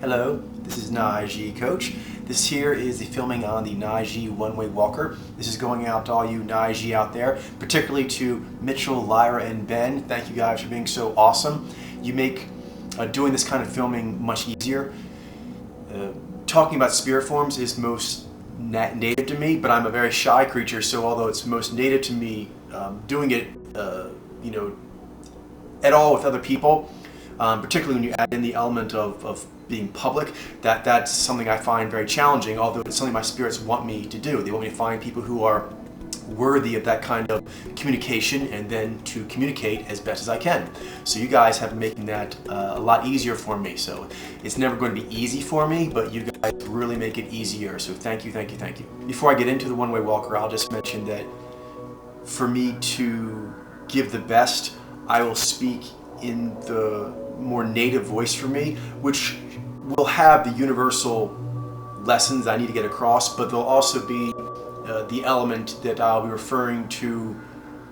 Hello, this is Naiji Coach. This here is the filming on the Naiji One-Way Walker. This is going out to all you Naiji out there, particularly to Mitchell, Lyra, and Ben. Thank you guys for being so awesome. You make doing this kind of filming much easier. Talking about spirit forms is most native to me, but I'm a very shy creature, so although it's most native to me, doing it at all with other people, particularly when you add in the element of being public, that's something I find very challenging, although it's something my spirits want me to do. They want me to find people who are worthy of that kind of communication and then to communicate as best as I can. So you guys have been making that a lot easier for me. So it's never going to be easy for me, but you guys really make it easier. So thank you, thank you, thank you. Before I get into the One-Way Walker, I'll just mention that for me to give the best, I will speak in the more native voice for me, which will have the universal lessons I need to get across, but there'll also be the element that I'll be referring to,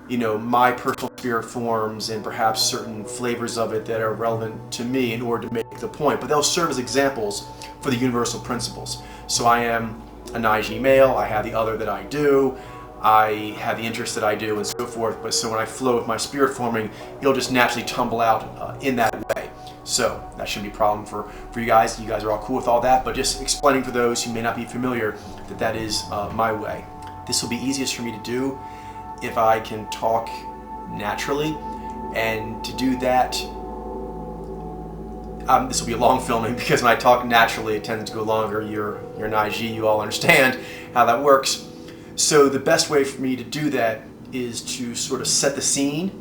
my personal spirit forms and perhaps certain flavors of it that are relevant to me in order to make the point, but they'll serve as examples for the universal principles. So I am a Naiji male, I have the other that I do, I have the interests that I do, and so forth, but so when I flow with my spirit forming, it'll just naturally tumble out in that way. So that shouldn't be a problem for you guys. You guys are all cool with all that, but just explaining for those who may not be familiar that is my way. This will be easiest for me to do if I can talk naturally, and to do that, this will be a long filming because when I talk naturally it tends to go longer. You're Naiji, you all understand how that works. So the best way for me to do that is to sort of set the scene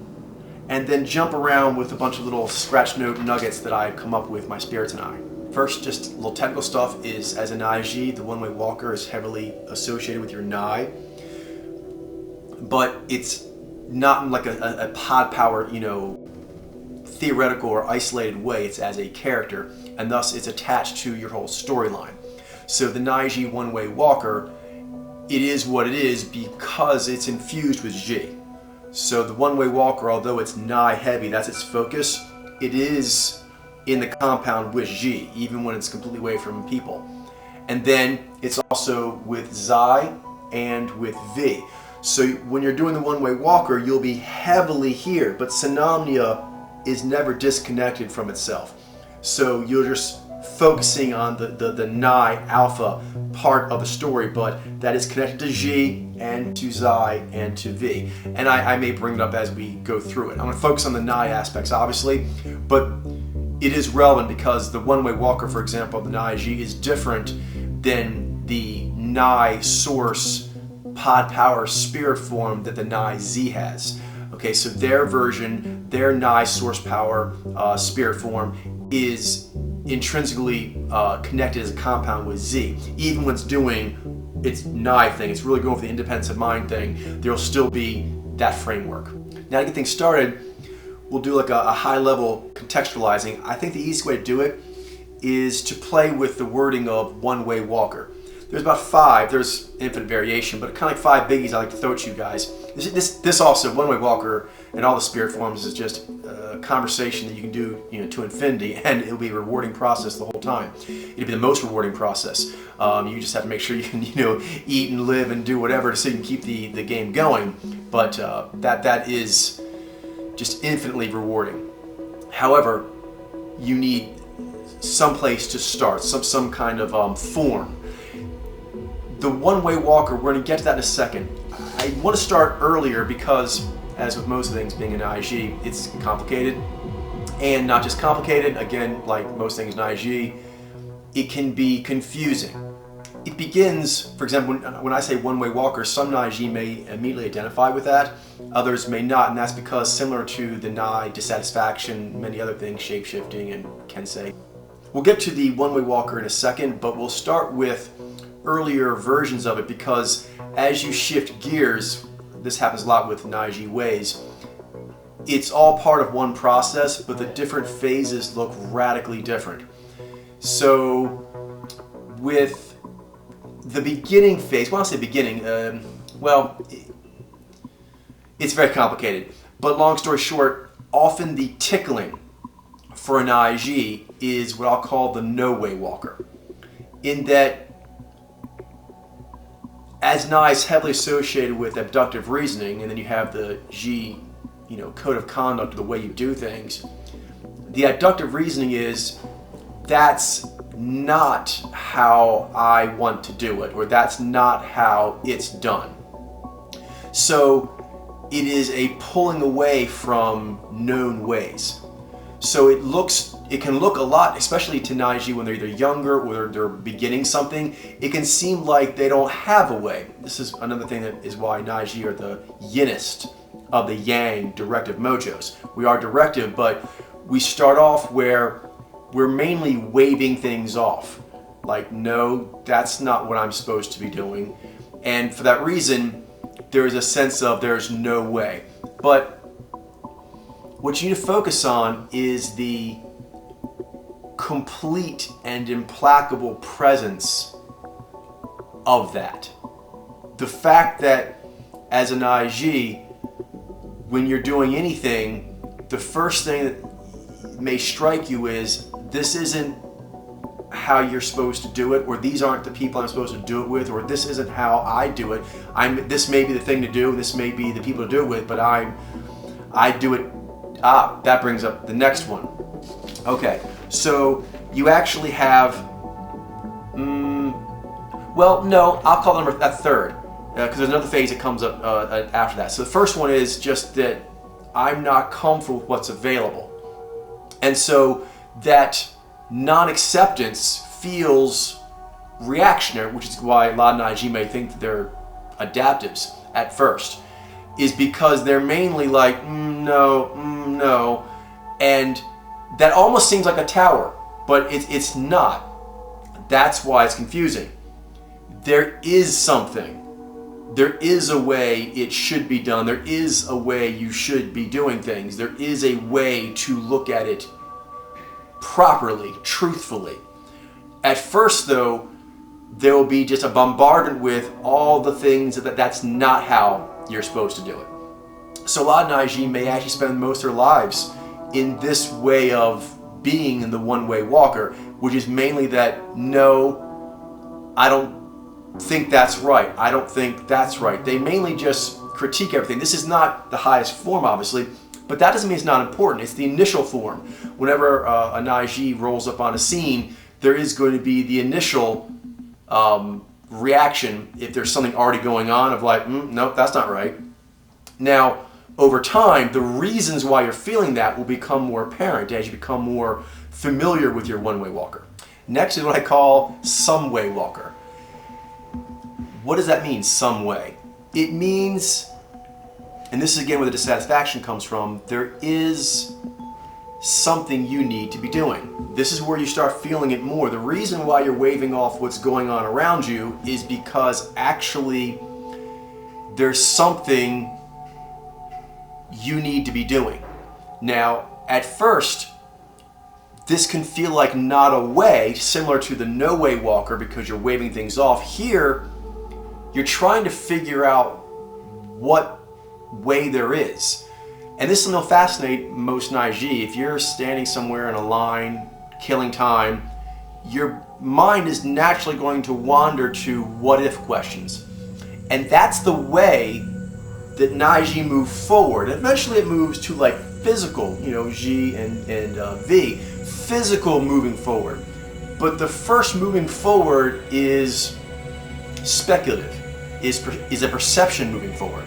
and then jump around with a bunch of little scratch note nuggets that I've come up with, my spirits and I. First, just a little technical stuff is, as a Naiji, the One-Way Walker is heavily associated with your Nai, but it's not in like a pod power, theoretical or isolated way. It's as a character, and thus it's attached to your whole storyline. So the Naiji One-Way Walker, it is what it is because it's infused with Ji. So the One-Way Walker, although it's Nai heavy, that's its focus, it is in the compound with Ji, even when it's completely away from people. And then it's also with Zai and with Vi. So when you're doing the One-Way Walker, you'll be heavily here, but Sanamnia is never disconnected from itself. So you're just focusing on the Nai alpha part of the story, but that is connected to Ji and to Zai and to Vi. And I may bring it up as we go through it. I'm going to focus on the Nai aspects, obviously, but it is relevant because the One-Way Walker, for example, the Naiji, is different than the Nai source pod power spirit form that the Nai-Z has. Okay, so their version, their Nai source power spirit form is intrinsically connected as a compound with Z. Even when it's doing its Nai thing, it's really going for the independence of mind thing, there'll still be that framework. Now to get things started, we'll do like a high level contextualizing. I think the easiest way to do it is to play with the wording of One-Way Walker. There's about 5, there's infinite variation, but kind of like 5 biggies I like to throw at you guys. This also, One-Way Walker and all the spirit forms is just a conversation that you can do to infinity, and it'll be a rewarding process the whole time. It'll be the most rewarding process. You just have to make sure you can eat and live and do whatever so you can keep the game going, but that is just infinitely rewarding. However, you need some place to start, some kind of form. The One-Way Walker, we're going to get to that in a second. I want to start earlier because, as with most things being an Naiji, it's complicated. And not just complicated, again, like most things Naiji, it can be confusing. It begins, for example, when I say One-Way Walker, some Naiji may immediately identify with that, others may not, and that's because similar to the Nai dissatisfaction, many other things, shape-shifting and Kensei. We'll get to the One-Way Walker in a second, but we'll start with earlier versions of it because as you shift gears, this happens a lot with Naiji ways, it's all part of one process, but the different phases look radically different. So with the beginning phase, when I say beginning, it's very complicated, but long story short, often the tickling for an Naiji is what I'll call the no-way walker. In that, as Na is heavily associated with abductive reasoning, and then you have the Ji, code of conduct, the way you do things. The abductive reasoning is, that's not how I want to do it, or that's not how it's done. So it is a pulling away from known ways. So it can look a lot, especially to Naiji when they're either younger or they're beginning something, it can seem like they don't have a way. This is another thing that is why Naiji are the yinist of the yang directive mojos. We are directive, but we start off where we're mainly waving things off. Like, no, that's not what I'm supposed to be doing. And for that reason, there is a sense of there's no way. But what you need to focus on is the complete and implacable presence of that. The fact that as an Naiji, when you're doing anything, the first thing that may strike you is, this isn't how you're supposed to do it, or these aren't the people I'm supposed to do it with, or this isn't how I do it. This may be the thing to do, this may be the people to do it with, but I do it. That brings up the next one. Okay, so you actually have, well, no, I'll call number that third, because there's another phase that comes up after that. So the first one is just that I'm not comfortable with what's available. And so that non-acceptance feels reactionary, which is why a lot of Naiji may think that they're adaptives at first, is because they're mainly like, no, and that almost seems like a tower, but it's not. That's why it's confusing. There is something. There is a way it should be done. There is a way you should be doing things. There is a way to look at it properly, truthfully. At first, though, there will be just a bombardment with all the things that's not how you're supposed to do it. So a lot of Naiji may actually spend most of their lives in this way of being in the one-way walker, which is mainly that, no, I don't think that's right. I don't think that's right. They mainly just critique everything. This is not the highest form, obviously, but that doesn't mean it's not important. It's the initial form. Whenever a Naiji rolls up on a scene, there is going to be the initial reaction if there's something already going on of like, nope, that's not right. Now, over time, the reasons why you're feeling that will become more apparent as you become more familiar with your one-way walker. Next is what I call some-way walker. What does that mean, some way? It means, and this is again where the dissatisfaction comes from, there is something you need to be doing. This is where you start feeling it more. The reason why you're waving off what's going on around you is because actually there's something you need to be doing. Now, at first, this can feel like not a way, similar to the no-way walker because you're waving things off. Here, you're trying to figure out what way there is. And this will fascinate most Naiji. If you're standing somewhere in a line, killing time, your mind is naturally going to wander to what-if questions. And that's the way that Naiji move forward. Eventually it moves to like physical, Ji and V, physical moving forward. But the first moving forward is speculative, is a perception moving forward.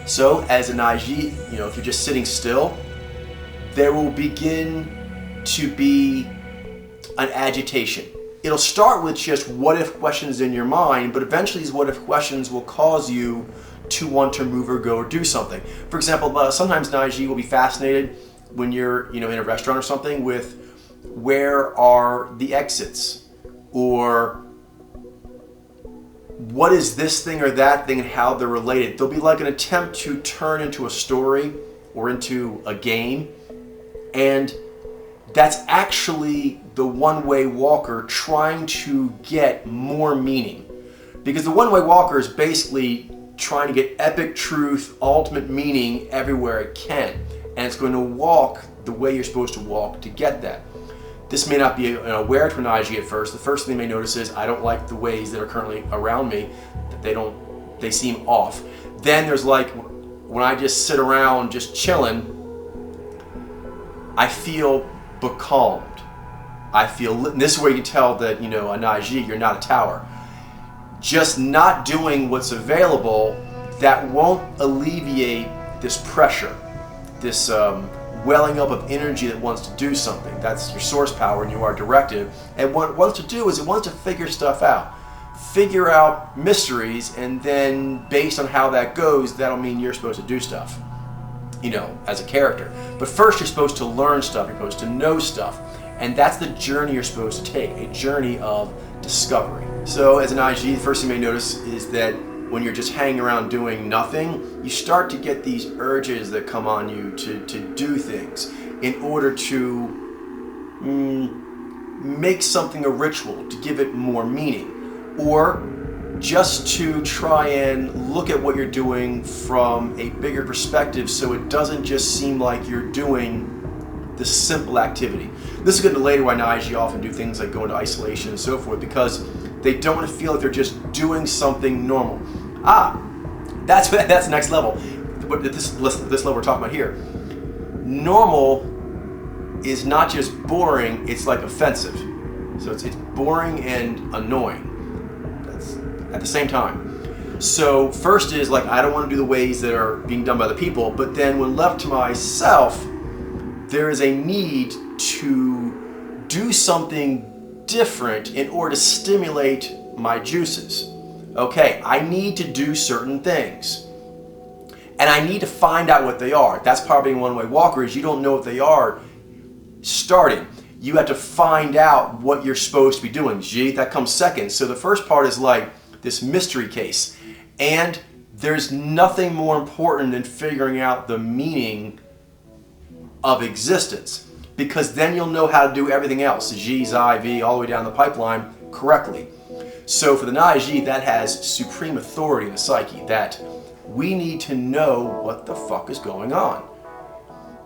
So as an Naiji, if you're just sitting still, there will begin to be an agitation. It'll start with just what-if questions in your mind, but eventually these what-if questions will cause you to want to move or go or do something. For example, sometimes Naiji will be fascinated when you're in a restaurant or something with where are the exits, or what is this thing or that thing and how they're related. There'll be like an attempt to turn into a story or into a game, and that's actually the one-way walker trying to get more meaning. Because the one-way walker is basically trying to get epic truth, ultimate meaning everywhere it can. And it's going to walk the way you're supposed to walk to get that. This may not be aware to an IG at first. The first thing they may notice is, I don't like the ways that are currently around me, that they seem off. Then there's like, when I just sit around just chilling, I feel becalmed. I feel, this is where you can tell that, an IG, you're not a tower. Just not doing what's available, that won't alleviate this pressure, this welling up of energy that wants to do something. That's your source power, and you are directive. And what it wants to do is it wants to figure stuff out. Figure out mysteries, and then based on how that goes, that'll mean you're supposed to do stuff, as a character. But first you're supposed to learn stuff, you're supposed to know stuff. And that's the journey you're supposed to take, a journey of discovery. So as an IG, the first thing you may notice is that when you're just hanging around doing nothing, you start to get these urges that come on you to do things in order to make something a ritual, to give it more meaning, or just to try and look at what you're doing from a bigger perspective so it doesn't just seem like you're doing this simple activity. This is going to later why IG often do things like go into isolation and so forth, because they don't want to feel like they're just doing something normal. That's the next level. This level we're talking about here. Normal is not just boring, it's like offensive. So it's boring and annoying. That's at the same time. So first is like, I don't want to do the ways that are being done by the people, but then when left to myself, there is a need to do something different in order to stimulate my juices. Okay, I need to do certain things. And I need to find out what they are. That's part of being a one-way walker, is you don't know what they are starting. You have to find out what you're supposed to be doing. That comes second. So the first part is like this mystery case. And there's nothing more important than figuring out the meaning of existence, because then you'll know how to do everything else, G, Xi, V, all the way down the pipeline correctly. So for the Nai-Ji, that has supreme authority in the psyche, that we need to know what the fuck is going on.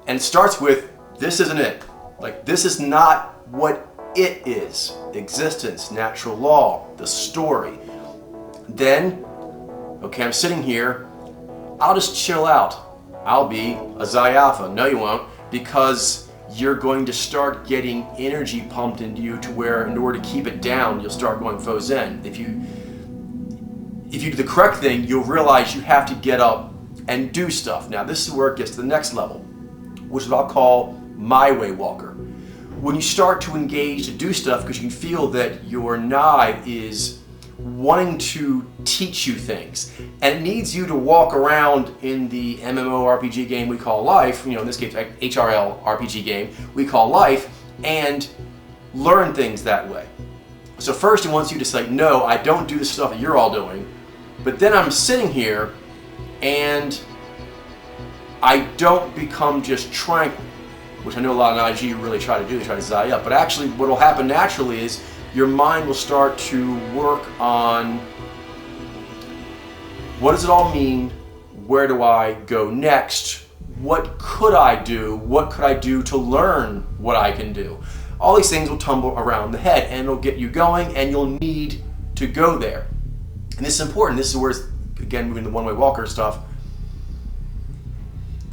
And it starts with, this isn't it. Like, this is not what it is. Existence, natural law, the story. Then, okay, I'm sitting here, I'll just chill out. I'll be a Xi Alpha. No, you won't, because you're going to start getting energy pumped into you to where, in order to keep it down, you'll start going Faux Zen. If you do the correct thing, you'll realize you have to get up and do stuff. Now, this is where it gets to the next level, which is what I'll call my way walker. When you start to engage to do stuff because you can feel that your Nai is wanting to teach you things, and it needs you to walk around in the MMORPG game we call life, in this case HRL RPG game we call life, and learn things that way. So first it wants you to say, no, I don't do the stuff that you're all doing, but then I'm sitting here and I don't become just tranquil, which I know a lot of IG really try to do, they try to Xi up, but actually what will happen naturally is your mind will start to work on, what does it all mean? Where do I go next? What could I do? What could I do to learn what I can do? All these things will tumble around the head and it'll get you going, and you'll need to go there. And this is important. This is where, again, moving to the one-way walker stuff.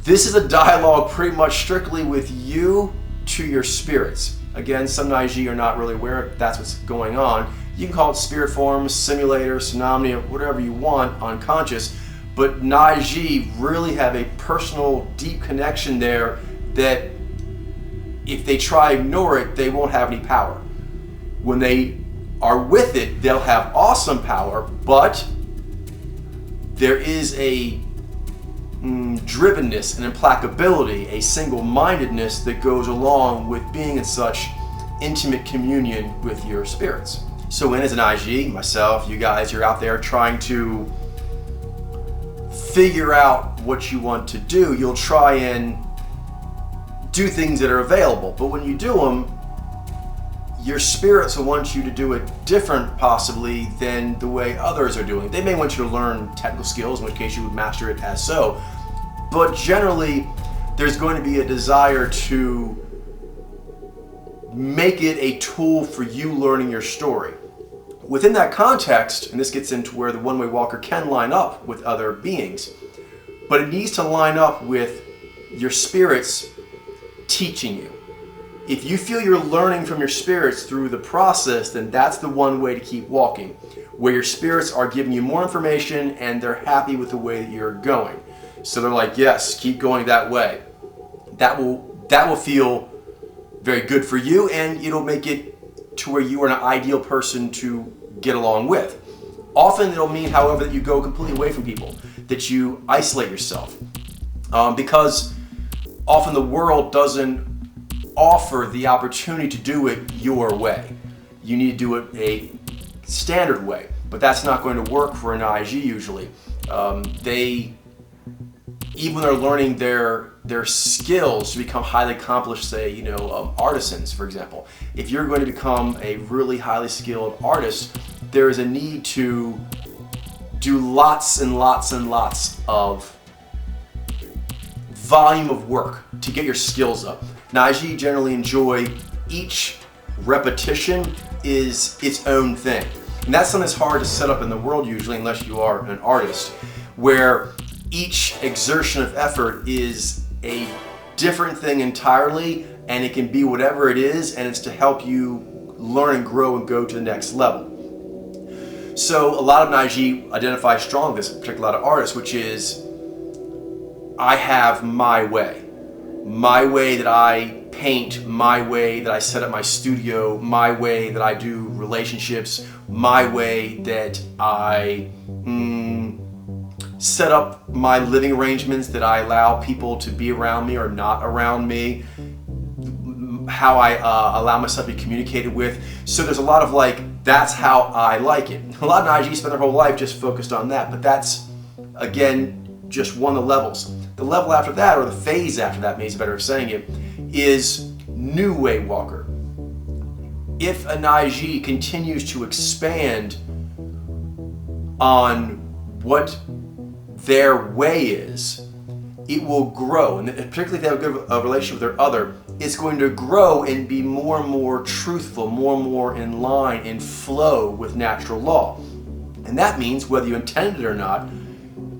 This is a dialogue pretty much strictly with you to your spirits. Again, some Nai-Ji are not really aware that's what's going on. You can call it spirit form, simulator, Phenomena, whatever you want, unconscious, but Nai-Ji really have a personal, deep connection there that if they try to ignore it, they won't have any power. When they are with it, they'll have awesome power, but there is a drivenness and implacability, a single-mindedness that goes along with being in such intimate communion with your spirits. So when as an IG, myself, you guys, you're out there trying to figure out what you want to do, you'll try and do things that are available. But when you do them, your spirits will want you to do it different possibly than the way others are doing. They may want you to learn technical skills, in which case you would master it as so. But generally, there's going to be a desire to make it a tool for you learning your story. Within that context, and this gets into where the one-way walker can line up with other beings, but it needs to line up with your spirits teaching you. If you feel you're learning from your spirits through the process, then that's the one way to keep walking, where your spirits are giving you more information and they're happy with the way that you're going. So they're like, yes, keep going that way. That will feel very good for you, and it'll make it to where you are an ideal person to get along with. Often it'll mean, however, that you go completely away from people, that you isolate yourself, because often the world doesn't offer the opportunity to do it your way. You need to do it a standard way, but that's not going to work for an IG usually. Even when they're learning their skills to become highly accomplished, say, artisans, for example. If you're going to become a really highly skilled artist, there is a need to do lots and lots and lots of volume of work to get your skills up. Naiji generally enjoy each repetition is its own thing. And that's something that's hard to set up in the world usually, unless you are an artist, where each exertion of effort is a different thing entirely, and it can be whatever it is, and it's to help you learn and grow and go to the next level. So a lot of Naiji identify strongly with this, particularly a lot of artists, which is, I have my way that I paint, my way that I set up my studio, my way that I do relationships, my way that I set up my living arrangements, that I allow people to be around me or not around me, how I allow myself to be communicated with. So there's a lot of that's how I like it. A lot of Naiji spend their whole life just focused on that, but that's, again, just one of the levels. The level after that, or the phase after that, maybe is better of saying it, is New Way Walker. If a Naiji continues to expand on what their way is, it will grow, and particularly if they have a good relationship with their other, it's going to grow and be more and more truthful, more and more in line, in flow with natural law. And that means, whether you intended it or not,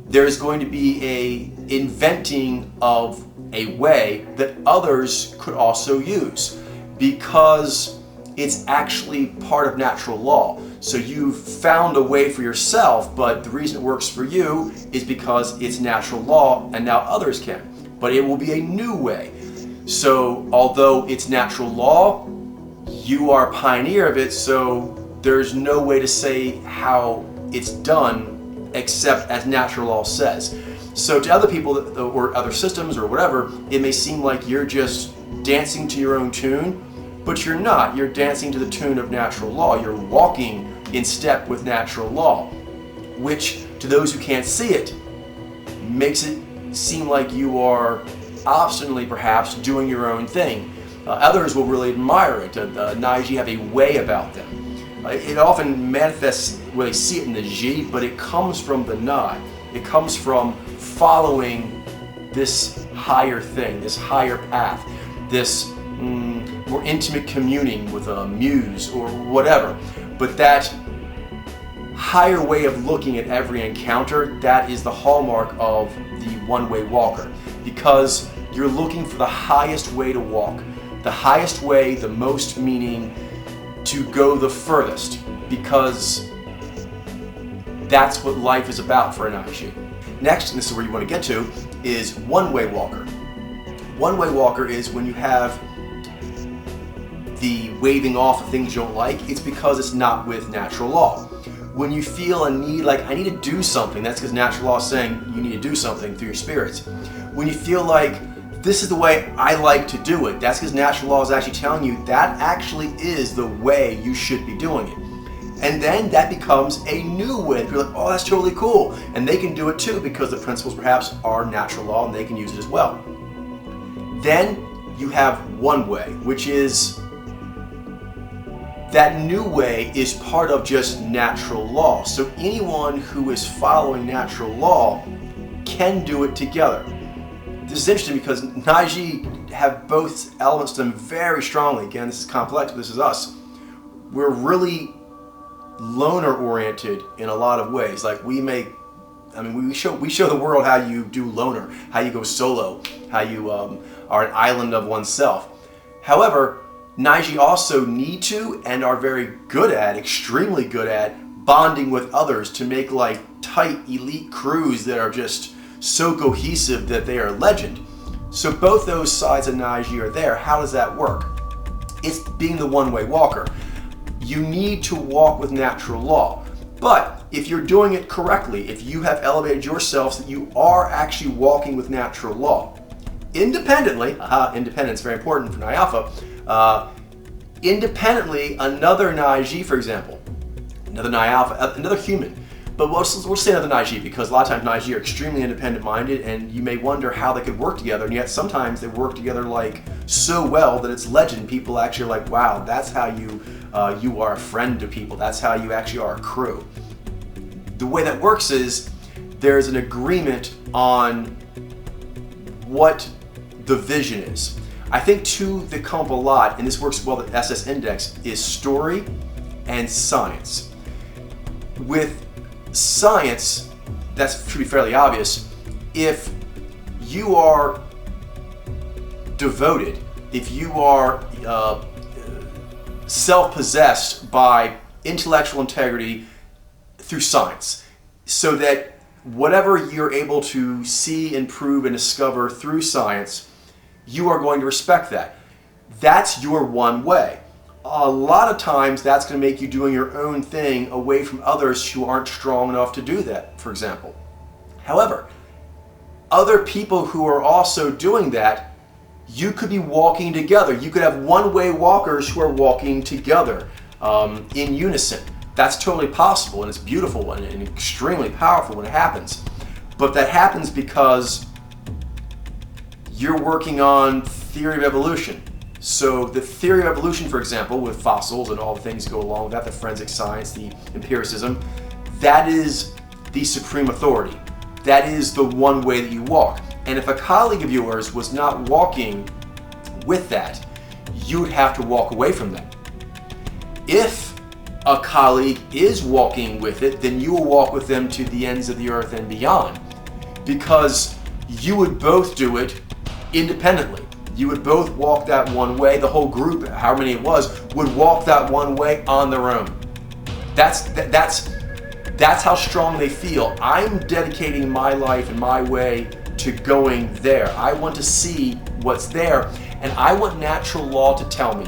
there's going to be a inventing of a way that others could also use, because it's actually part of natural law. So you've found a way for yourself, but the reason it works for you is because it's natural law, and now others can. But it will be a new way. So although it's natural law, you are a pioneer of it, so there's no way to say how it's done except as natural law says. So to other people or other systems or whatever, it may seem like you're just dancing to your own tune, but you're not. You're dancing to the tune of natural law. You're walking in step with natural law, which to those who can't see it makes it seem like you are obstinately perhaps doing your own thing. Others will really admire it. Naiji have a way about them. It often manifests where they see it in the Ji, but it comes from the Na. It comes from following this higher thing, this higher path, this more intimate communing with a muse or whatever. But that higher way of looking at every encounter, that is the hallmark of the one-way walker, because you're looking for the highest way to walk, the highest way, the most meaning, to go the furthest, because that's what life is about for an Naiji. Next, and this is where you want to get to, is one-way walker. One-way walker is when you have the waving off of things you don't like, it's because it's not with natural law. When you feel a need, like I need to do something, that's because natural law is saying you need to do something through your spirits. When you feel like this is the way I like to do it, that's because natural law is actually telling you that actually is the way you should be doing it. And then that becomes a new way. You're like, oh, that's totally cool. And they can do it too, because the principles perhaps are natural law and they can use it as well. Then you have one way, which is that new way is part of just natural law. So anyone who is following natural law can do it together. this is interesting because Naiji have both elements to them very strongly. Again, this is complex, but this is us. We're really loner oriented in a lot of ways. Like we show the world how you do loner, how you go solo, how you are an island of oneself. However, Naiji also need to and are very good at, extremely good at, bonding with others to make like tight elite crews that are just so cohesive that they are legend. So both those sides of Naiji are there. How does that work? It's being the one-way walker. You need to walk with natural law. But if you're doing it correctly, if you have elevated yourself so that you are actually walking with natural law, independently, independence is very important for Ni Alpha, independently, another Naiji, for example, another Ni Alpha, another human, but we'll say another Naiji because a lot of times Naiji are extremely independent-minded, and you may wonder how they could work together, and yet sometimes they work together like so well that it's legend. People actually are like, wow, that's how you are a friend to people. That's how you actually are a crew. The way that works is there's an agreement on what the vision is. I think two that come up a lot, and this works well with SS Index, is story and science. With science, that should be fairly obvious. If you are devoted, if you are self-possessed by intellectual integrity through science, so that whatever you're able to see and prove and discover through science, you are going to respect that. That's your one way. A lot of times that's going to make you doing your own thing away from others who aren't strong enough to do that, for example. However, other people who are also doing that, you could be walking together. You could have one-way walkers who are walking together in unison. That's totally possible, and it's beautiful and extremely powerful when it happens. But that happens because you're working on theory of evolution. So the theory of evolution, for example, with fossils and all the things that go along with that, the forensic science, the empiricism, that is the supreme authority. That is the one way that you walk. And if a colleague of yours was not walking with that, you would have to walk away from that. If a colleague is walking with it, then you will walk with them to the ends of the earth and beyond, because you would both do it independently. You would both walk that one way. The whole group, however many it was, would walk that one way on their own. That's how strong they feel. I'm dedicating my life and my way to going there. I want to see what's there, and I want natural law to tell me.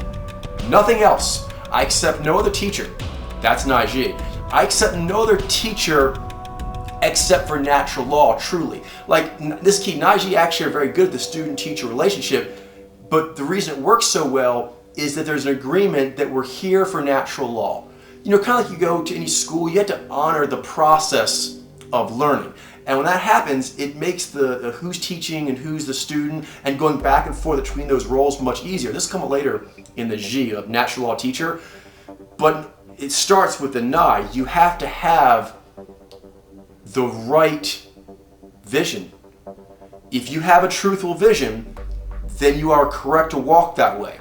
Nothing else. I accept no other teacher. That's Naiji. I accept no other teacher except for natural law, truly. Like, this key, Naiji actually are very good at the student-teacher relationship, but the reason it works so well is that there's an agreement that we're here for natural law. You know, kind of like you go to any school, you have to honor the process of learning. And when that happens, it makes the who's teaching and who's the student and going back and forth between those roles much easier. This will come later in the Ji of natural law teacher, but it starts with the Nai. You have to have the right vision. If you have a truthful vision, then you are correct to walk that way.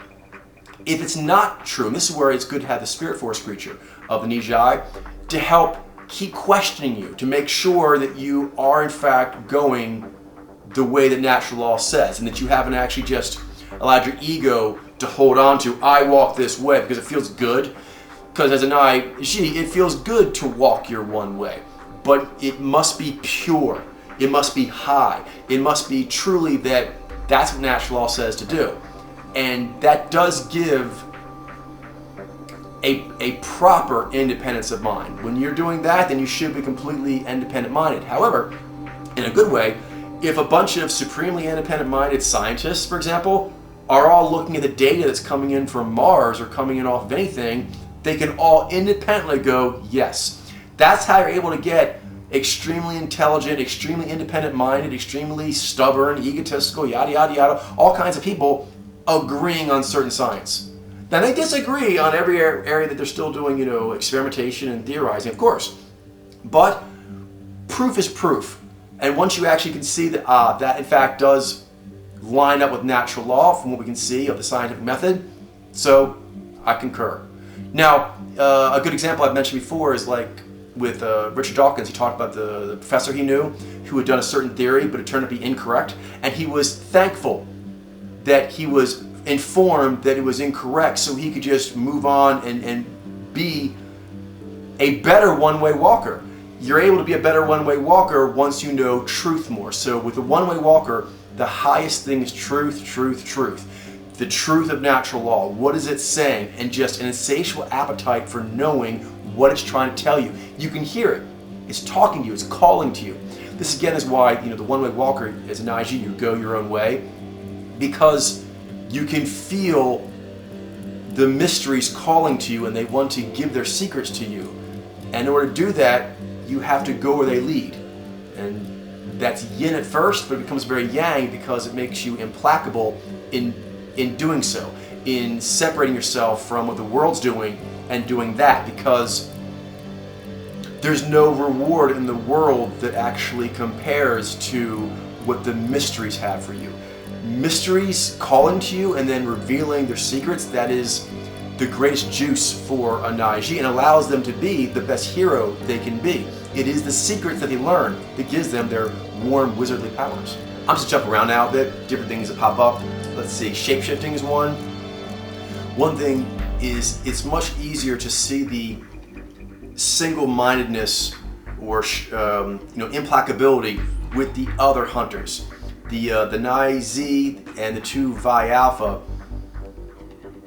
If it's not true, and this is where it's good to have the spirit force creature of the Nijai to help keep questioning you, to make sure that you are in fact going the way that natural law says, and that you haven't actually just allowed your ego to hold on to, I walk this way because it feels good. Because as a Naiji, it feels good to walk your one way. But it must be pure. It must be high. It must be truly that's what natural law says to do. And that does give a proper independence of mind. When you're doing that, then you should be completely independent-minded. However, in a good way, if a bunch of supremely independent-minded scientists, for example, are all looking at the data that's coming in from Mars or coming in off of anything, they can all independently go, yes. That's how you're able to get extremely intelligent, extremely independent-minded, extremely stubborn, egotistical, yada, yada, yada, all kinds of people agreeing on certain science. Now, they disagree on every area that they're still doing, experimentation and theorizing, of course. But proof is proof. And once you actually can see that that in fact does line up with natural law from what we can see of the scientific method. So I concur. Now, a good example I've mentioned before is like with Richard Dawkins. He talked about the professor he knew who had done a certain theory, but it turned out to be incorrect. And he was thankful that he was informed that it was incorrect so he could just move on and be a better one-way walker. You're able to be a better one-way walker once you know truth more. So with a one-way walker, the highest thing is truth, truth, truth. The truth of natural law. What is it saying? And just an insatiable appetite for knowing what it's trying to tell you. You can hear it. It's talking to you. It's calling to you. This again is why the one-way walker is an IG. You go your own way because you can feel the mysteries calling to you and they want to give their secrets to you. And in order to do that, you have to go where they lead. And that's yin at first, but it becomes very yang because it makes you implacable in doing so, in separating yourself from what the world's doing and doing that, because there's no reward in the world that actually compares to what the mysteries have for you. Mysteries calling to you and then revealing their secrets, that is the greatest juice for a Naiji and allows them to be the best hero they can be. It is the secrets that they learn that gives them their warm wizardly powers. I'm just jumping around now a bit, different things that pop up. Let's see, shapeshifting is one. One thing is it's much easier to see the single-mindedness or implacability with the other hunters. The Nai Z and the two Vi Alpha,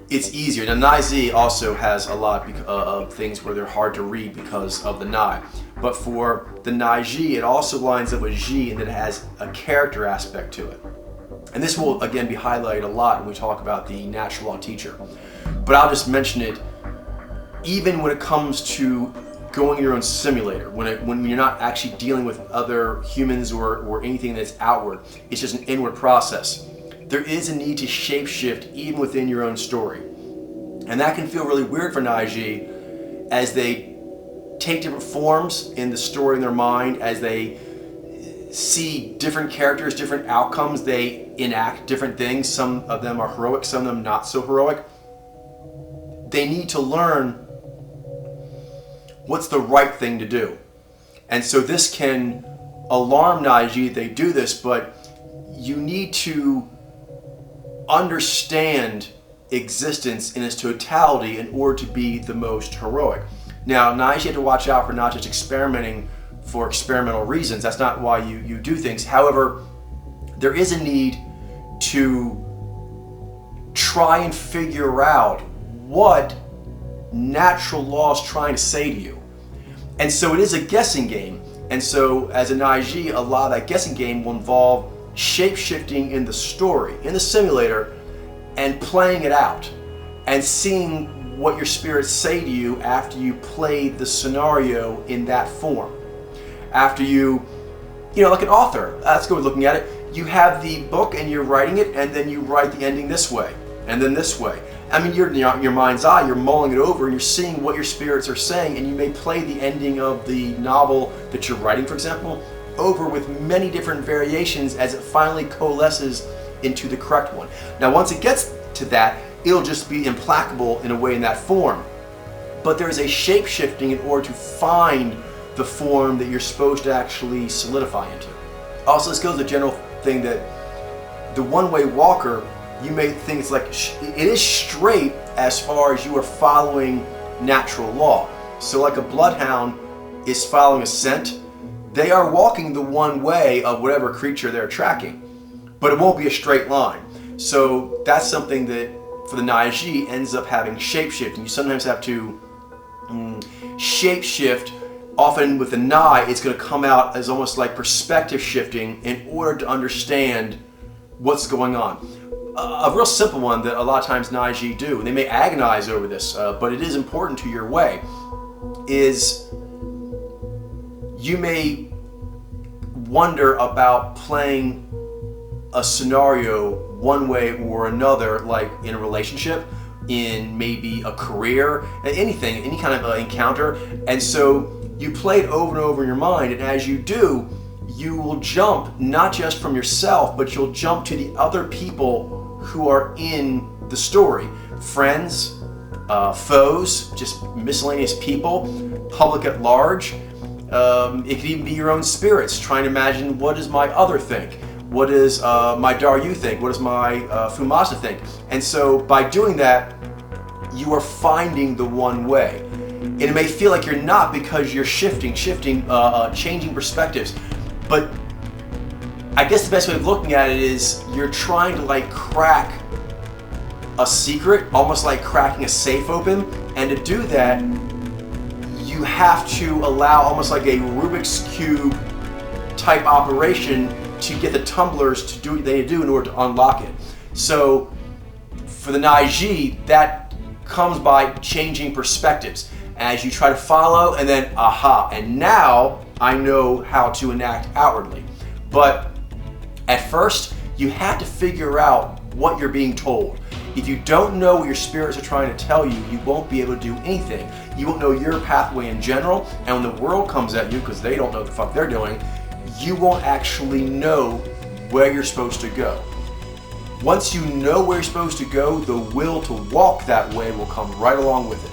it's easier. Now Nai Z also has a lot of things where they're hard to read because of the Nai. But for the Nai Ji, it also lines up with Ji and it has a character aspect to it. And this will again be highlighted a lot when we talk about the natural law teacher. But I'll just mention it even when it comes to going your own simulator, when you're not actually dealing with other humans or anything that's outward, it's just an inward process. There is a need to shapeshift even within your own story. And that can feel really weird for Naiji as they take different forms in the story in their mind, as they see different characters, different outcomes, they enact different things. Some of them are heroic, some of them not so heroic. They need to learn what's the right thing to do. And so this can alarm Naiji that they do this, but you need to understand existence in its totality in order to be the most heroic. Now, Naiji have to watch out for not just experimenting for experimental reasons. That's not why you do things. However, there is a need to try and figure out what natural law is trying to say to you. And so it is a guessing game. And so as a Naiji, a lot of that guessing game will involve shape-shifting in the story, in the simulator, and playing it out and seeing what your spirits say to you after you play the scenario in that form. After you like an author, let's go looking at it, you have the book and you're writing it and then you write the ending this way and then this way. I mean, you're in your mind's eye, you're mulling it over and you're seeing what your spirits are saying, and you may play the ending of the novel that you're writing, for example, over with many different variations as it finally coalesces into the correct one. Now, once it gets to that, it'll just be implacable in a way in that form. But there is a shape-shifting in order to find the form that you're supposed to actually solidify into. Also, this goes to the general thing that the one-way walker, you may think it's like, it is straight as far as you are following natural law. So like a bloodhound is following a scent, they are walking the one way of whatever creature they're tracking, but it won't be a straight line. So that's something that for the Naiji ends up having shapeshifting. You sometimes have to shapeshift. Often with the Nai, it's going to come out as almost like perspective shifting in order to understand what's going on. A real simple one that a lot of times Naiji do, and they may agonize over this, but it is important to your way, is you may wonder about playing a scenario one way or another, like in a relationship, in maybe a career, anything, any kind of encounter. And so you play it over and over in your mind, and as you do, you will jump not just from yourself, but you'll jump to the other people who are in the story. Friends, foes, just miscellaneous people, public at large. It could even be your own spirits, trying to imagine, what does my other think? What does my Daryu think? What does my Fumasa think? And so by doing that, you are finding the one way. And it may feel like you're not, because you're changing perspectives. But I guess the best way of looking at it is you're trying to like crack a secret, almost like cracking a safe open. And to do that, you have to allow almost like a Rubik's Cube type operation to get the tumblers to do what they need to do in order to unlock it. So for the Naiji, that comes by changing perspectives as you try to follow, and then aha, and now I know how to enact outwardly. But at first, you have to figure out what you're being told. If you don't know what your spirits are trying to tell you, you won't be able to do anything. You won't know your pathway in general, and when the world comes at you, because they don't know what the fuck they're doing, you won't actually know where you're supposed to go. Once you know where you're supposed to go, the will to walk that way will come right along with it.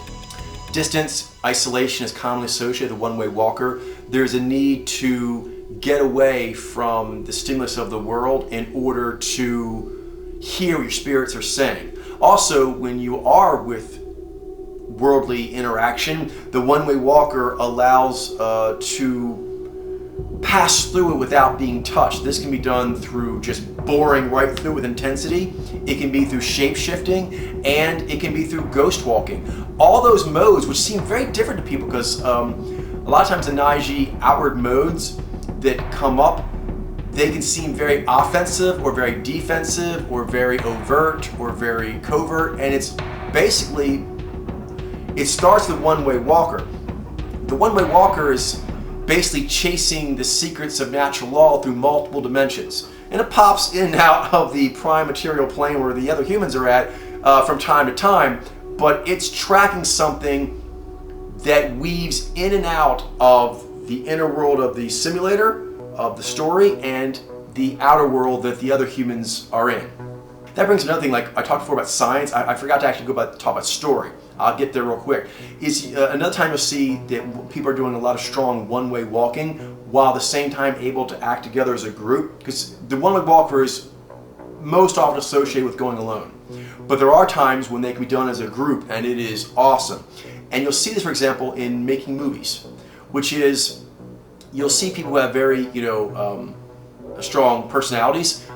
Distance, isolation is commonly associated with the one-way walker. There's a need to get away from the stimulus of the world in order to hear what your spirits are saying. Also, when you are with worldly interaction, the one-way walker allows to pass through it without being touched. This can be done through just boring right through with intensity. It can be through shape-shifting, and it can be through ghost walking. All those modes, which seem very different to people, because a lot of times the Naiji outward modes that come up, they can seem very offensive or very defensive or very overt or very covert, and it's basically, it starts with one-way walker. The one-way walker is basically chasing the secrets of natural law through multiple dimensions. And it pops in and out of the prime material plane where the other humans are at from time to time, but it's tracking something that weaves in and out of the inner world of the simulator, of the story, and the outer world that the other humans are in. That brings another thing, like I talked before about science. I forgot to actually talk about story. I'll get there real quick. Is another time you'll see that people are doing a lot of strong one-way walking while at the same time able to act together as a group, because the one-way walker is most often associated with going alone. But there are times when they can be done as a group, and it is awesome. And you'll see this, for example, in making movies, which is, you'll see people who have very, strong personalities,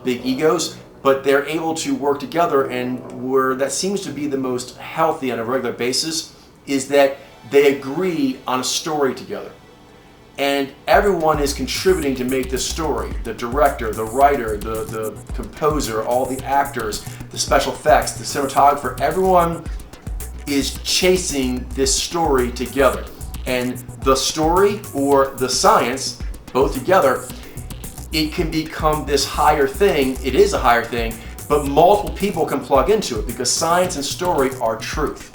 big egos, but they're able to work together, and where that seems to be the most healthy on a regular basis is that they agree on a story together. And everyone is contributing to make this story. The director, the writer, the composer, all the actors, the special effects, the cinematographer, everyone is chasing this story together. And the story or the science, both together, it can become this higher thing. It is a higher thing, but multiple people can plug into it, because science and story are truth.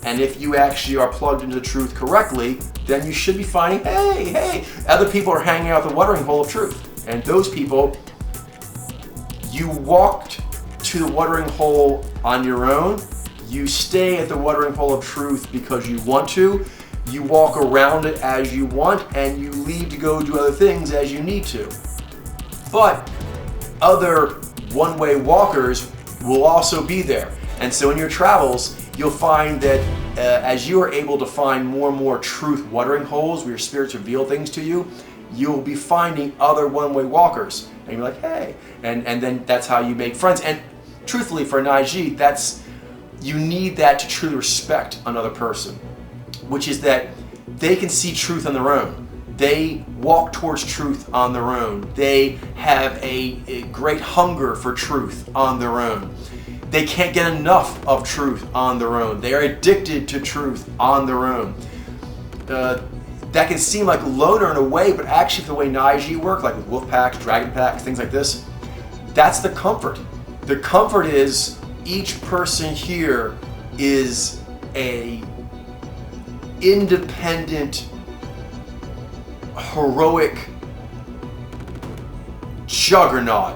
And if you actually are plugged into the truth correctly, then you should be finding, hey, other people are hanging out the watering hole of truth. And those people, you walked to the watering hole on your own. You stay at the watering hole of truth because you want to. You walk around it as you want, and you leave to go do other things as you need to. But other one-way walkers will also be there. And so in your travels, you'll find that as you are able to find more and more truth watering holes where your spirits reveal things to you, you'll be finding other one-way walkers. And you're like, hey. And then that's how you make friends. And truthfully, for Naiji, you need that to truly respect another person, which is that they can see truth on their own. They walk towards truth on their own. They have a great hunger for truth on their own. They can't get enough of truth on their own. They are addicted to truth on their own. That can seem like loner in a way, but actually the way Naiji work, like with wolf packs, dragon packs, things like this, that's the comfort. The comfort is each person here is a independent, heroic juggernaut,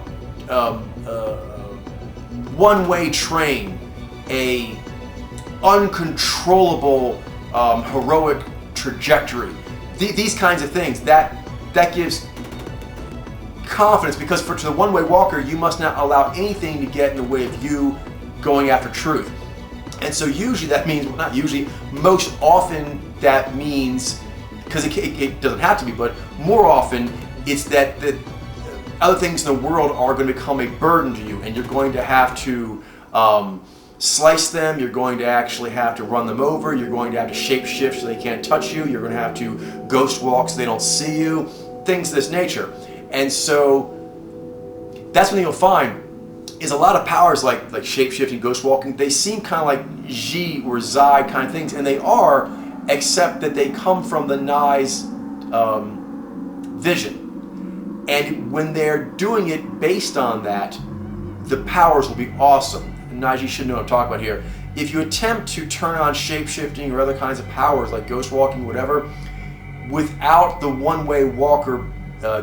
one-way train, a uncontrollable heroic trajectory. These kinds of things, that gives confidence, because to the one-way walker, you must not allow anything to get in the way of you going after truth. And so usually that means, well, not usually, most often that means, because it doesn't have to be, but more often it's that other things in the world are going to become a burden to you, and you're going to have to slice them, you're going to actually have to run them over, you're going to have to shape shift so they can't touch you, you're going to have to ghost walk so they don't see you, things of this nature. And so that's when you'll find is a lot of powers like shape-shifting, ghost walking, they seem kind of like Ji or Zai kind of things, and they are, except that they come from the Nai's vision. And when they're doing it based on that, the powers will be awesome. And Naiji should know what I'm talking about here. If you attempt to turn on shape-shifting or other kinds of powers like ghost walking, whatever, without the one-way walker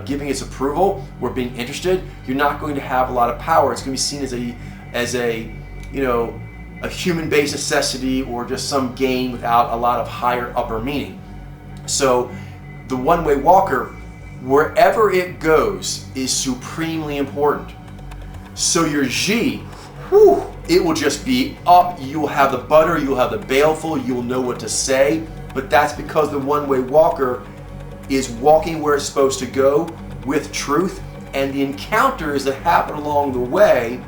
giving its approval or being interested, you're not going to have a lot of power. It's going to be seen as a a human-based necessity or just some gain without a lot of higher upper meaning. So the one-way walker, wherever it goes, is supremely important. So your Ji, it will just be up. You'll have the butter, you'll have the baleful, you'll know what to say, but that's because the one-way walker is walking where it's supposed to go with truth, and the encounters that happen along the way,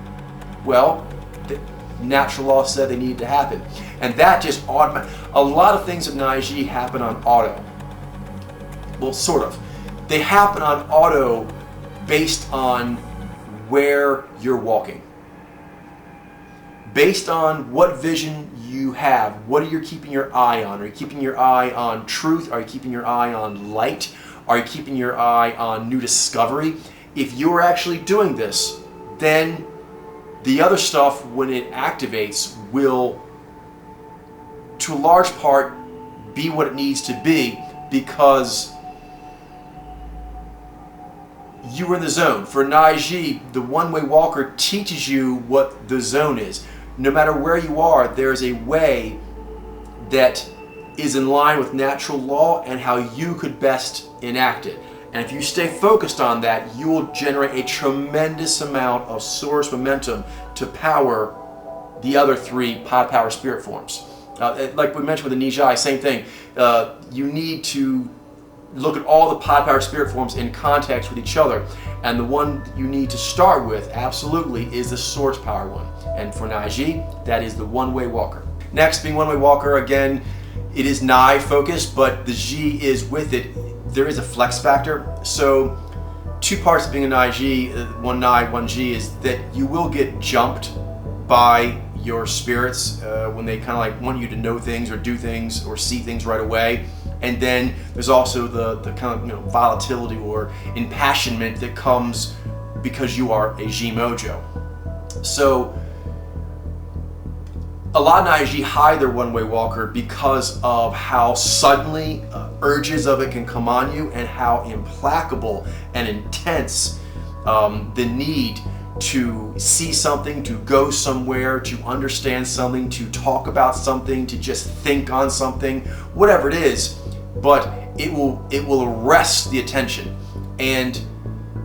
well, the natural law said they needed to happen. And that just automatic. A lot of things at Naiji happen on auto. Well, sort of. They happen on auto based on where you're walking. Based on what vision you have, what are you keeping your eye on? Are you keeping your eye on truth? Are you keeping your eye on light? Are you keeping your eye on new discovery? If you're actually doing this, then the other stuff, when it activates, will, to a large part, be what it needs to be, because you were in the zone. For Naiji, the one-way walker teaches you what the zone is. No matter where you are, there's a way that is in line with natural law and how you could best enact it. And if you stay focused on that, you will generate a tremendous amount of source momentum to power the other three pod power spirit forms. Like we mentioned with the Nijai, same thing. You need to look at all the pod power spirit forms in context with each other, and the one you need to start with absolutely is the source power one. And for Naiji, that is the one-way walker. Next, being one-way walker, again, it is Nai focused, but the Ji is with it. There is a flex factor. So two parts of being a Naiji, one Nai, one Ji, is that you will get jumped by your spirits when they kind of like want you to know things or do things or see things right away. And then there's also the kind of volatility or impassionment that comes because you are a Ji Mojo. So a lot of Naiji hide their one-way walker because of how suddenly urges of it can come on you, and how implacable and intense the need to see something, to go somewhere, to understand something, to talk about something, to just think on something, whatever it is, but it will arrest the attention, and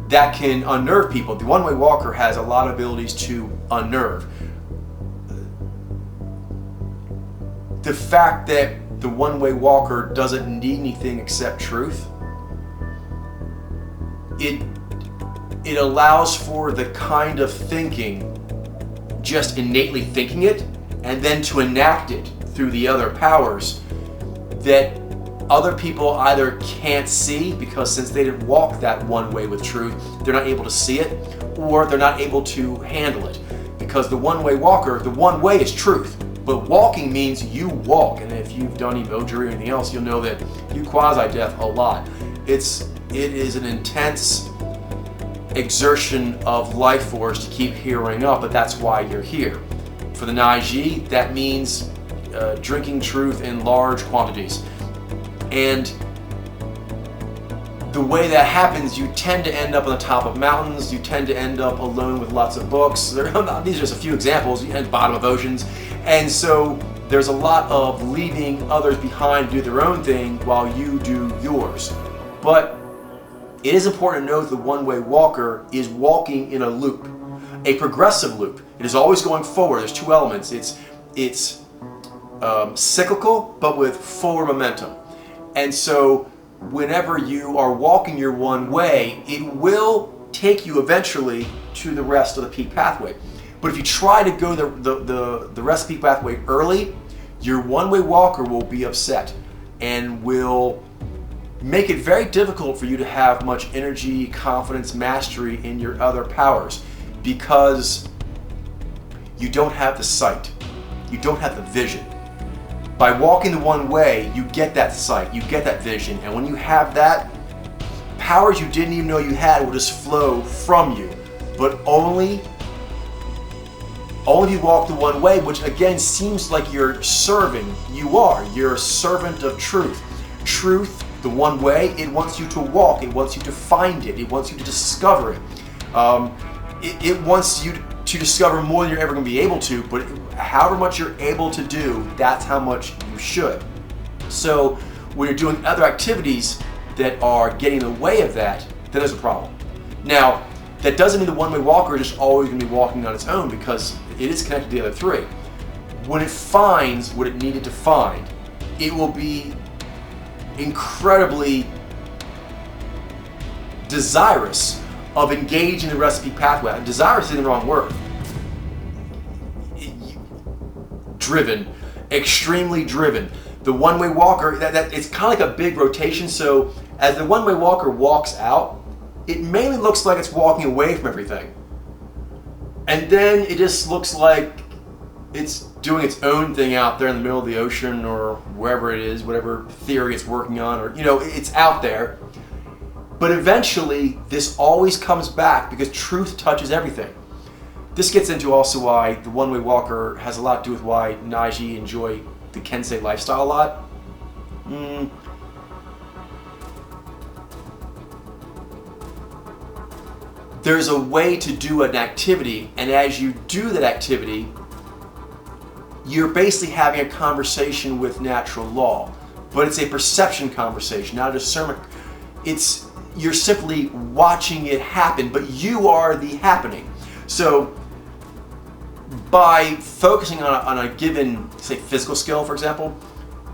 that can unnerve people. The one-way walker has a lot of abilities to unnerve. The fact that the one-way walker doesn't need anything except truth, it allows for the kind of thinking, just innately thinking it, and then to enact it through the other powers that other people either can't see, because since they didn't walk that one way with truth, they're not able to see it, or they're not able to handle it. Because the one-way walker, the one way is truth. But walking means you walk, and if you've done emoji or anything else, you'll know that you quasi-death a lot. It is an intense exertion of life force to keep hearing up, but that's why you're here. For the Naiji, that means drinking truth in large quantities. And the way that happens, you tend to end up on the top of mountains, you tend to end up alone with lots of books. These are just a few examples. You end at the bottom of oceans. And so there's a lot of leaving others behind to do their own thing while you do yours. But it is important to note the one-way walker is walking in a loop, a progressive loop. It is always going forward. There's two elements. It's cyclical, but with forward momentum. And so whenever you are walking your one way, it will take you eventually to the rest of the peak pathway. But if you try to go the rest of the peak pathway early, your one-way walker will be upset and will make it very difficult for you to have much energy, confidence, mastery in your other powers, because you don't have the sight, you don't have the vision. By walking the one way, you get that sight, you get that vision, and when you have that, powers you didn't even know you had will just flow from you. But only if you walk the one way, which again seems like you're serving. You're a servant of truth. Truth, the one way, it wants you to walk, it wants you to find it, it wants you to discover it. It wants you to discover more than you're ever going to be able to, but however much you're able to do, that's how much you should. So when you're doing other activities that are getting in the way of that, then there's a problem. Now, that doesn't mean the one-way walker is just always going to be walking on its own, because it is connected to the other three. When it finds what it needed to find, it will be incredibly desirous of engaging the rest of the peak pathway. Desirous is the wrong word. Driven, extremely driven. The one-way walker, it's kind of like a big rotation. So as the one-way walker walks out, it mainly looks like it's walking away from everything. And then it just looks like it's doing its own thing out there in the middle of the ocean or wherever it is, whatever theory it's working on, or, it's out there. But eventually, this always comes back because truth touches everything. This gets into also why the one-way walker has a lot to do with why Naiji enjoy the Kensei lifestyle a lot. There's a way to do an activity, and as you do that activity, you're basically having a conversation with natural law. But it's a perception conversation, not a discernment. You're simply watching it happen, but you are the happening. So by focusing on a given, say, physical skill, for example,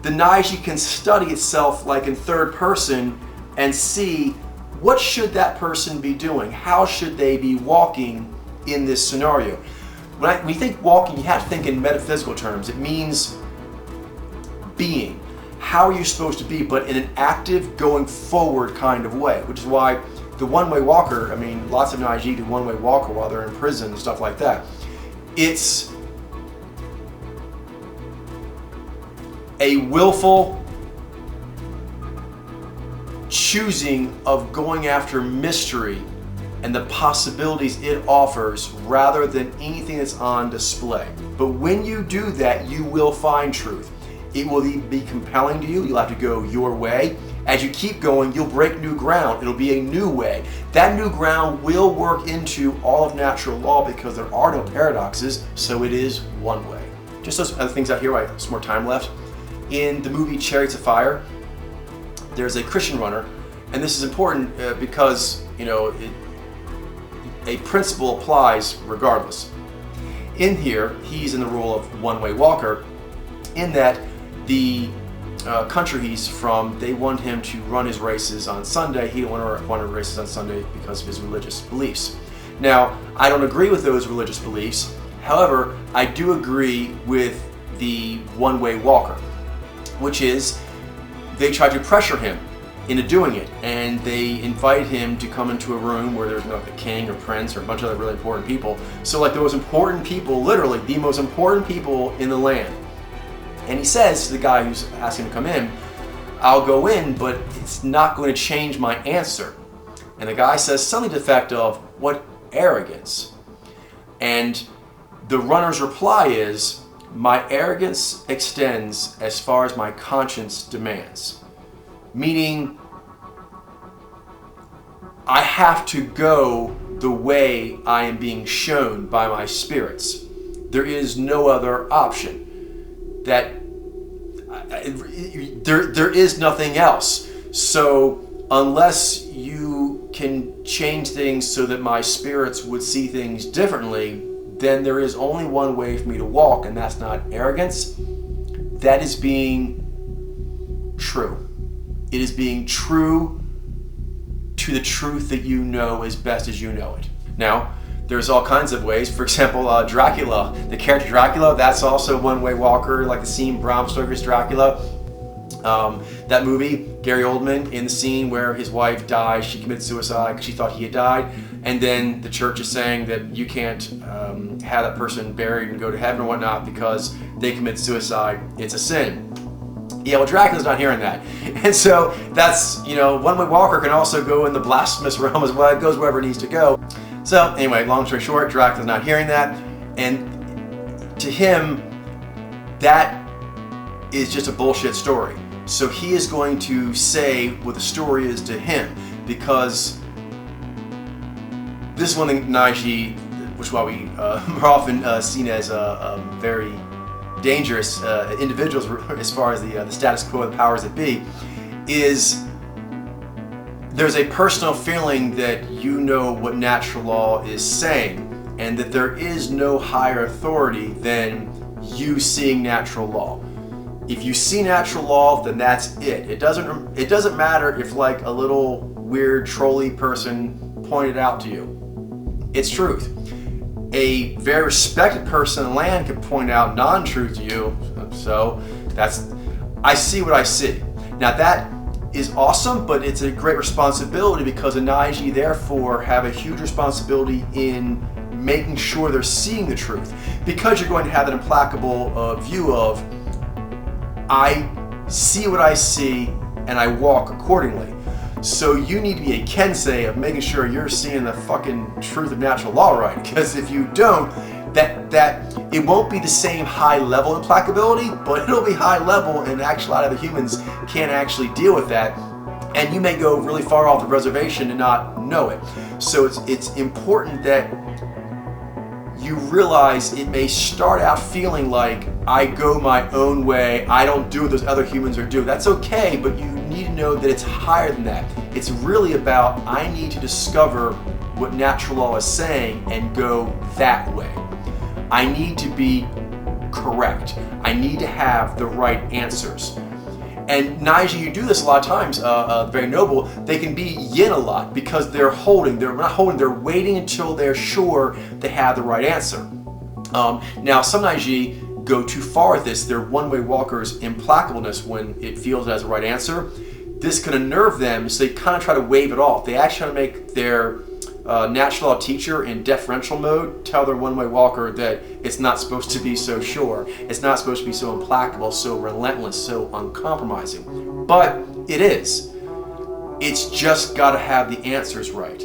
the Naiji can study itself like in third person and see what should that person be doing? How should they be walking in this scenario? When you think walking, you have to think in metaphysical terms. It means being. How are you supposed to be, but in an active, going forward kind of way, which is why the one-way walker, lots of Naiji do one-way walker while they're in prison and stuff like that. It's a willful choosing of going after mystery and the possibilities it offers rather than anything that's on display. But when you do that, you will find truth. It will be compelling to you. You'll have to go your way. As you keep going, you'll break new ground. It'll be a new way. That new ground will work into all of natural law because there are no paradoxes, so it is one way. Just those other things out here, I have some more time left. In the movie Chariots of Fire, there's a Christian runner, and this is important because, a principle applies regardless. In here, he's in the role of one-way walker, in that the country he's from, they want him to run his races on Sunday. He didn't want to run races on Sunday because of his religious beliefs. Now, I don't agree with those religious beliefs. However, I do agree with the one-way walker, which is they tried to pressure him into doing it, and they invited him to come into a room where there's the king or prince or a bunch of other really important people. So like the most important people, literally the most important people in the land. And he says to the guy who's asking him to come in, I'll go in, but it's not going to change my answer. And the guy says something to the effect of, what arrogance? And the runner's reply is, my arrogance extends as far as my conscience demands. Meaning, I have to go the way I am being shown by my spirits. There is no other option. There is nothing else. So unless you can change things so that my spirits would see things differently, then there is only one way for me to walk, and that's not arrogance. That is being true. It is being true to the truth that you know as best as you know it. Now, there's all kinds of ways. For example, Dracula, the character Dracula, that's also one-way walker, like the scene Bram Stoker's Dracula. That movie, Gary Oldman, in the scene where his wife dies, she commits suicide because she thought he had died, and then the church is saying that you can't have that person buried and go to heaven or whatnot because they commit suicide. It's a sin. Yeah, well, Dracula's not hearing that. And so that's, one-way walker can also go in the blasphemous realm as well. It goes wherever it needs to go. So anyway, long story short, Dracula's not hearing that. And to him, that is just a bullshit story. So he is going to say what the story is to him, because this is one thing Naiji, which is why we are often seen as very dangerous individuals as far as the status quo and the powers that be, is there's a personal feeling that you know what natural law is saying, and that there is no higher authority than you seeing natural law. If you see natural law, then that's it. It doesn't matter if like a little weird trolley person pointed out to you. It's truth. A very respected person in the land can point out non-truth to you. So I see what I see. Now that is awesome, but it's a great responsibility, because the Naiji therefore have a huge responsibility in making sure they're seeing the truth, because you're going to have that implacable view of, I see what I see and I walk accordingly. So you need to be a kensei of making sure you're seeing the fucking truth of natural law right, because if you don't, that it won't be the same high level implacability, but it'll be high level, and actually a lot of the humans can't actually deal with that, and you may go really far off the reservation and not know it. So it's important that you realize it may start out feeling like I go my own way, I don't do what those other humans are doing. That's okay, but you need to know that it's higher than that. It's really about, I need to discover what natural law is saying and go that way. I need to be correct. I need to have the right answers. And Naiji, you do this a lot of times, very noble. They can be yin a lot because they're waiting until they're sure they have the right answer. Now, some Naiji go too far with this. They're one-way walkers' implacableness when it feels it has the right answer. This can unnerve them, so they kind of try to wave it off. They actually try to make their natural law teacher in deferential mode tell their one-way walker that it's not supposed to be so sure. It's not supposed to be so implacable, so relentless, so uncompromising. But it is. It's just got to have the answers right.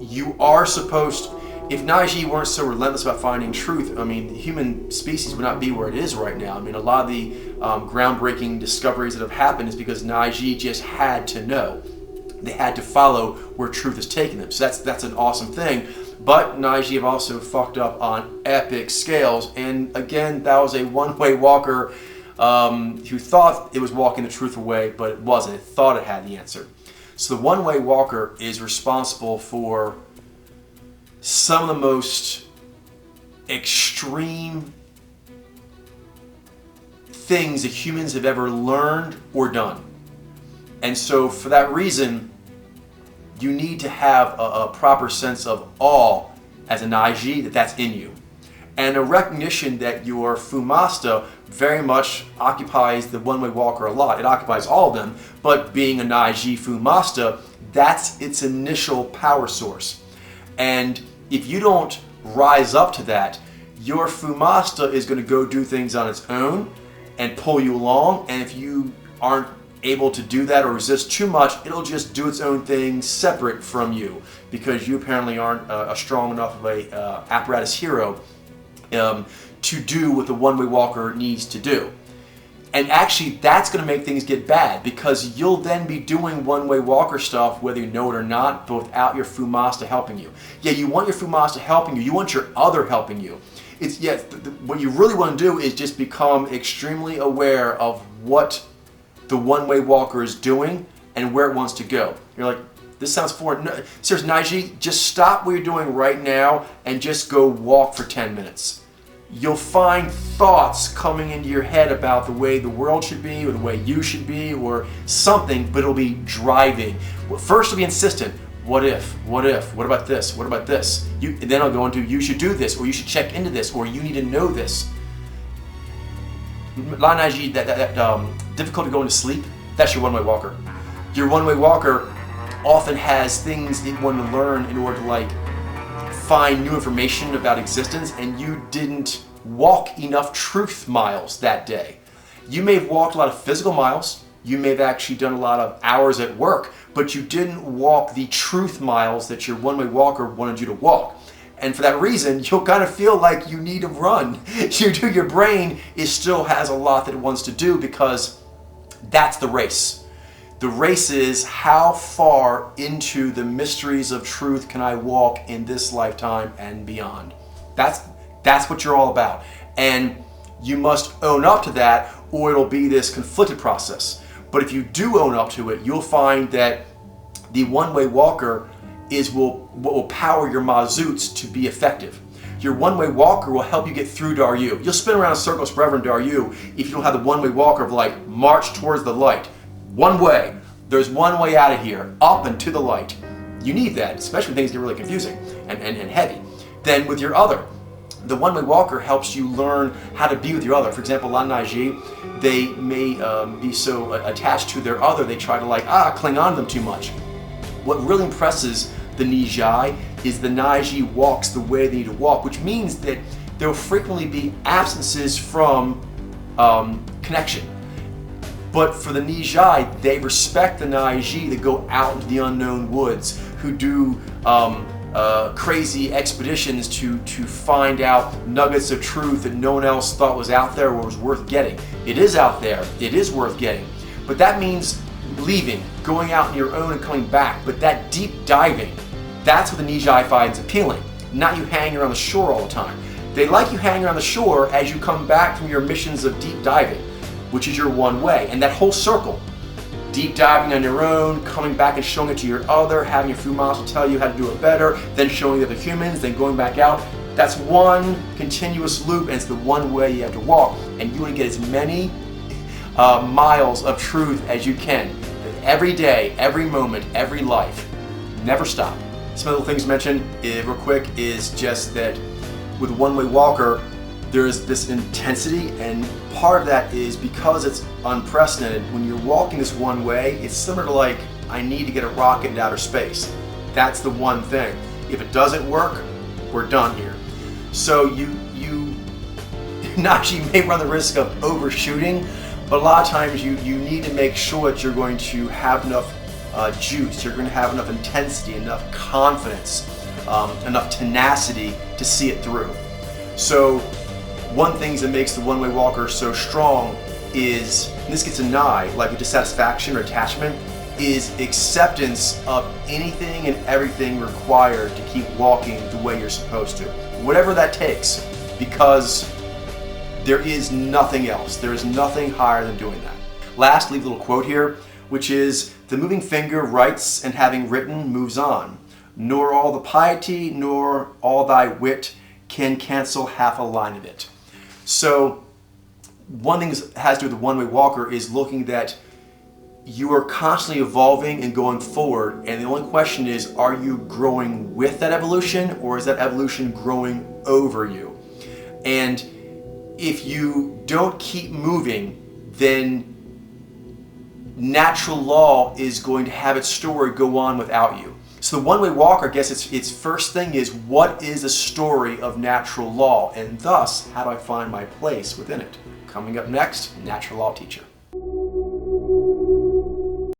You are supposed, if Naiji weren't so relentless about finding truth, I mean, the human species would not be where it is right now. I mean, a lot of the groundbreaking discoveries that have happened is because Naiji just had to know. They had to follow where truth is taking them. So that's an awesome thing. But Naiji have also fucked up on epic scales. And again, that was a one-way walker who thought it was walking the truth away, but it wasn't. It thought it had the answer. So the one-way walker is responsible for some of the most extreme things that humans have ever learned or done. And so for that reason, you need to have a proper sense of awe as a Naiji, that's in you. And a recognition that your Fumasta very much occupies the one-way walker a lot. It occupies all of them, but being a Naiji Fumasta, that's its initial power source. And if you don't rise up to that, your Fumasta is going to go do things on its own and pull you along, and if you aren't able to do that or resist too much, it'll just do its own thing separate from you, because you apparently aren't a strong enough of a apparatus hero to do what the one-way walker needs to do. And actually, that's going to make things get bad, because you'll then be doing one-way walker stuff, whether you know it or not, but without your Fumasta helping you. Yeah, you want your Fumasta helping you. You want your other helping you. It's what you really want to do is just become extremely aware of what the one-way walker is doing and where it wants to go. You're like, this sounds foreign. No, seriously, Naiji, just stop what you're doing right now and just go walk for 10 minutes. You'll find thoughts coming into your head about the way the world should be, or the way you should be, or something, but it'll be driving. First, it'll be insistent. What if? What if? What about this? What about this? Then I'll go into, you should do this, or you should check into this, or you need to know this. La Naiji, that difficulty going to sleep, that's your one-way walker. Your one-way walker often has things that you want to learn in order to find new information about existence, and you didn't walk enough truth miles that day. You may have walked a lot of physical miles, you may have actually done a lot of hours at work, but you didn't walk the truth miles that your one-way walker wanted you to walk. And for that reason, you'll kind of feel like you need to run. Your brain still has a lot that it wants to do, because that's the race. The race is, how far into the mysteries of truth can I walk in this lifetime and beyond? That's what you're all about. And you must own up to that, or it'll be this conflicted process. But if you do own up to it, you'll find that the one-way walker what will power your mazoots to be effective. Your one-way walker will help you get through Daryu. You'll spin around in circles forever in Daryu if you don't have the one-way walker of march towards the light. One way. There's one way out of here, up and to the light. You need that, especially when things get really confusing and heavy. Then with your other, the one-way walker helps you learn how to be with your other. For example, La Naiji, they may be so attached to their other, they try to cling on to them too much. What really impresses the Nijai is the Naiji walks the way they need to walk, which means that there will frequently be absences from connection. But for the Nijai, they respect the Naiji that go out into the unknown woods, who do crazy expeditions to find out nuggets of truth that no one else thought was out there or was worth getting. It is out there, it is worth getting. But that means leaving, going out on your own and coming back. But that deep diving, that's what the Nijai finds appealing, not you hanging around the shore all the time. They like you hanging around the shore as you come back from your missions of deep diving, which is your one way. And that whole circle, deep diving on your own, coming back and showing it to your other, having your Fumasta tell you how to do it better, then showing the other humans, then going back out. That's one continuous loop, and it's the one way you have to walk. And you want to get as many miles of truth as you can. Every day, every moment, every life. Never stop. Some of the things mentioned real quick is just that with a one-way walker, there's this intensity, and part of that is because it's unprecedented. When you're walking this one way, it's similar to I need to get a rocket into outer space. That's the one thing. If it doesn't work, we're done here. So you Naiji may run the risk of overshooting, but a lot of times you need to make sure that you're going to have enough juice, you're going to have enough intensity, enough confidence, enough tenacity to see it through. So one thing that makes the one-way walker so strong is, and this gets a like a dissatisfaction or attachment, is acceptance of anything and everything required to keep walking the way you're supposed to. Whatever that takes, because there is nothing else. There is nothing higher than doing that. Last, leave a little quote here, which is, "The moving finger writes, and having written moves on. Nor all the piety, nor all thy wit can cancel half a line of it." So one thing that has to do with the one-way walker is looking that you are constantly evolving and going forward, and the only question is, are you growing with that evolution, or is that evolution growing over you? And if you don't keep moving, then natural law is going to have its story go on without you. So the one-way walker, I guess its first thing is, what is the story of natural law? And thus, how do I find my place within it? Coming up next, Natural Law Teacher.